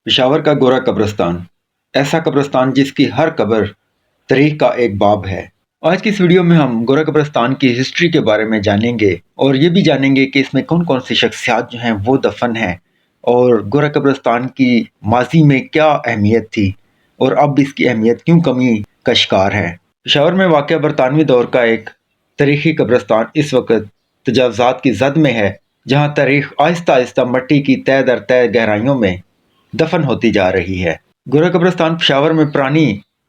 پشاور کا گورا قبرستان، ایسا قبرستان جس کی ہر قبر تاریخ کا ایک باب ہے۔ آج کی اس ویڈیو میں ہم گورا قبرستان کی ہسٹری کے بارے میں جانیں گے اور یہ بھی جانیں گے کہ اس میں کون کون سی شخصیات جو ہیں وہ دفن ہیں اور گورا قبرستان کی ماضی میں کیا اہمیت تھی اور اب اس کی اہمیت کیوں کمی کا شکار ہے۔ پشاور میں واقع برطانوی دور کا ایک تاریخی قبرستان اس وقت تجاوزات کی زد میں ہے، جہاں تاریخ آہستہ آہستہ مٹی کی تہہ در تہہ گہرائیوں میں دفن ہوتی جا رہی ہے۔ گورا قبرستان پشاور میں پرانی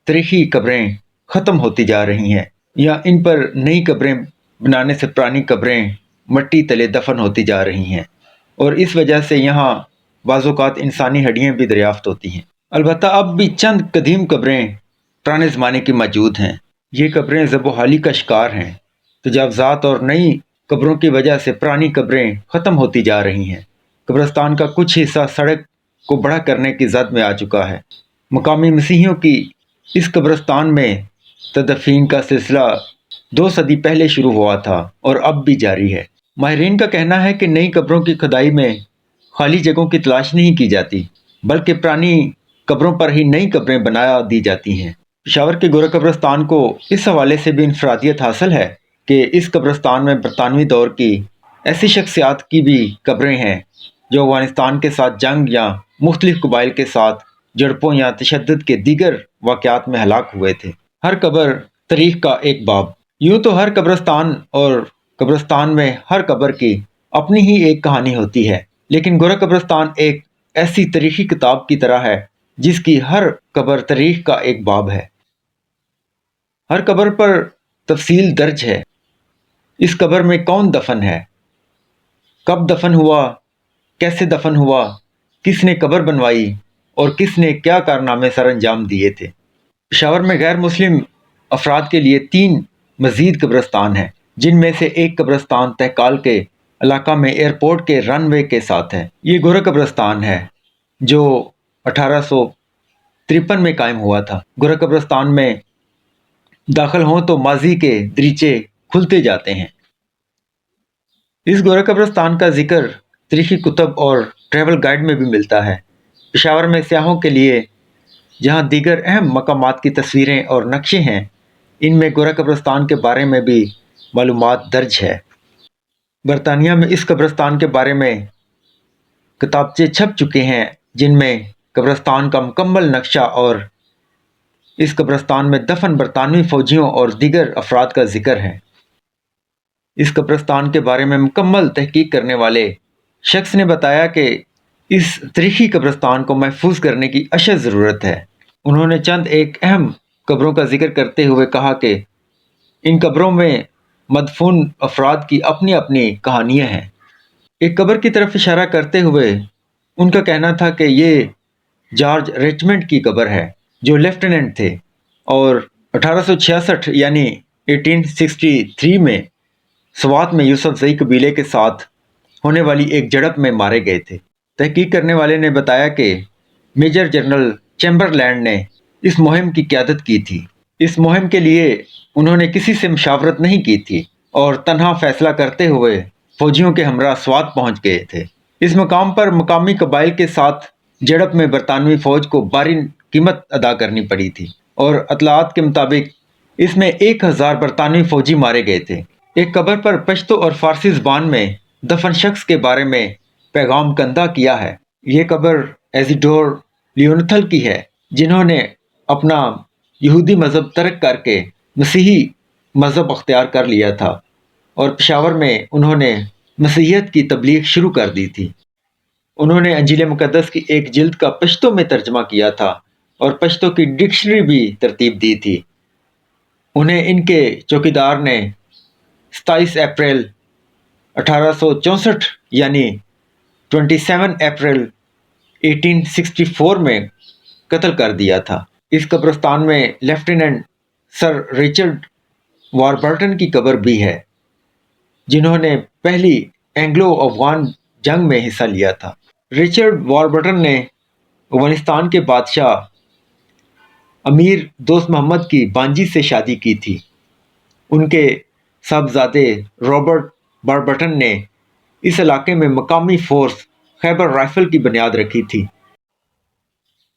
تاریخی قبریں ختم ہوتی جا رہی ہیں یا ان پر نئی قبریں بنانے سے پرانی قبریں مٹی تلے دفن ہوتی جا رہی ہیں اور اس وجہ سے یہاں بعض اوقات انسانی ہڈیاں بھی دریافت ہوتی ہیں۔ البتہ اب بھی چند قدیم قبریں پرانے زمانے کی موجود ہیں۔ یہ قبریں زب و حالی کا شکار ہیں۔ تجاوزات اور نئی قبروں کی وجہ سے پرانی قبریں ختم ہوتی جا رہی ہیں۔ قبرستان کا کچھ حصہ سڑک کو بڑا کرنے کی زد میں آ چکا ہے۔ مقامی مسیحیوں کی اس قبرستان میں تدفین کا سلسلہ 2 صدی پہلے شروع ہوا تھا اور اب بھی جاری ہے۔ ماہرین کا کہنا ہے کہ نئی قبروں کی کھدائی میں خالی جگہوں کی تلاش نہیں کی جاتی، بلکہ پرانی قبروں پر ہی نئی قبریں بنا دی جاتی ہیں۔ پشاور کے گورا قبرستان کو اس حوالے سے بھی انفرادیت حاصل ہے کہ اس قبرستان میں برطانوی دور کی ایسی شخصیات کی بھی قبریں ہیں جو افغانستان کے ساتھ جنگ یا مختلف قبائل کے ساتھ جھڑپوں یا تشدد کے دیگر واقعات میں ہلاک ہوئے تھے۔ ہر قبر تاریخ کا ایک باب۔ یوں تو ہر قبرستان اور قبرستان میں ہر قبر کی اپنی ہی ایک کہانی ہوتی ہے، لیکن گورا قبرستان ایک ایسی تاریخی کتاب کی طرح ہے جس کی ہر قبر تاریخ کا ایک باب ہے۔ ہر قبر پر تفصیل درج ہے۔ اس قبر میں کون دفن ہے، کب دفن ہوا، کیسے دفن ہوا، کس نے قبر بنوائی اور کس نے کیا کارنامے سر انجام دیے تھے۔ پشاور میں غیر مسلم افراد کے لیے 3 مزید قبرستان ہیں، جن میں سے ایک قبرستان تہکال کے علاقہ میں ایئرپورٹ کے رن وے کے ساتھ ہے۔ یہ گورا قبرستان ہے جو 1853 میں قائم ہوا تھا۔ گورا قبرستان میں داخل ہوں تو ماضی کے دریچے کھلتے جاتے ہیں۔ اس گورا قبرستان کا ذکر تاریخی کتب اور ٹریول گائیڈ میں بھی ملتا ہے۔ پشاور میں سیاحوں کے لیے جہاں دیگر اہم مقامات کی تصویریں اور نقشے ہیں، ان میں گورا قبرستان کے بارے میں بھی معلومات درج ہے۔ برطانیہ میں اس قبرستان کے بارے میں کتابچے چھپ چکے ہیں جن میں قبرستان کا مکمل نقشہ اور اس قبرستان میں دفن برطانوی فوجیوں اور دیگر افراد کا ذکر ہے۔ اس قبرستان کے بارے میں مکمل تحقیق کرنے والے شخص نے بتایا کہ اس تاریخی قبرستان کو محفوظ کرنے کی اشد ضرورت ہے۔ انہوں نے چند ایک اہم قبروں کا ذکر کرتے ہوئے کہا کہ ان قبروں میں مدفون افراد کی اپنی اپنی کہانیاں ہیں۔ ایک قبر کی طرف اشارہ کرتے ہوئے ان کا کہنا تھا کہ یہ جارج ریچمنڈ کی قبر ہے جو لیفٹیننٹ تھے اور 1866 یعنی 1863 میں سوات میں یوسف زئی قبیلے کے ساتھ ہونے والی ایک جھڑپ میں مارے گئے تھے۔ تحقیق کرنے والے نے بتایا کہ میجر جنرل چیمبرلینڈ نے اس مہم کی قیادت کی تھی۔ اس مہم کے لیے انہوں نے کسی سے مشاورت نہیں کی تھی اور تنہا فیصلہ کرتے ہوئے فوجیوں کے ہمراہ سوات پہنچ گئے تھے۔ اس مقام پر مقامی قبائل کے ساتھ جھڑپ میں برطانوی فوج کو بھاری قیمت ادا کرنی پڑی تھی اور اطلاعات کے مطابق اس میں 1000 برطانوی فوجی مارے گئے تھے۔ ایک قبر پر پشتو اور فارسی زبان میں دفن شخص کے بارے میں پیغام کندہ کیا ہے۔ یہ قبر ایزیڈور لیونتھل کی ہے جنہوں نے اپنا یہودی مذہب ترک کر کے مسیحی مذہب اختیار کر لیا تھا اور پشاور میں انہوں نے مسیحیت کی تبلیغ شروع کر دی تھی۔ انہوں نے انجیل مقدس کی ایک جلد کا پشتو میں ترجمہ کیا تھا اور پشتو کی ڈکشنری بھی ترتیب دی تھی۔ انہیں ان کے چوکیدار نے 27 اپریل 1864 یعنی 27 اپریل 1864 میں قتل کر دیا تھا۔ اس قبرستان میں لیفٹیننٹ سر رچرڈ واربرٹن کی قبر بھی ہے جنہوں نے پہلی اینگلو افغان جنگ میں حصہ لیا تھا۔ رچرڈ واربرٹن نے افغانستان کے بادشاہ امیر دوست محمد کی بانجی سے شادی کی تھی۔ ان کے صاحبزادے رابرٹ واربرٹن نے اس علاقے میں مقامی فورس خیبر رائفل کی بنیاد رکھی تھی۔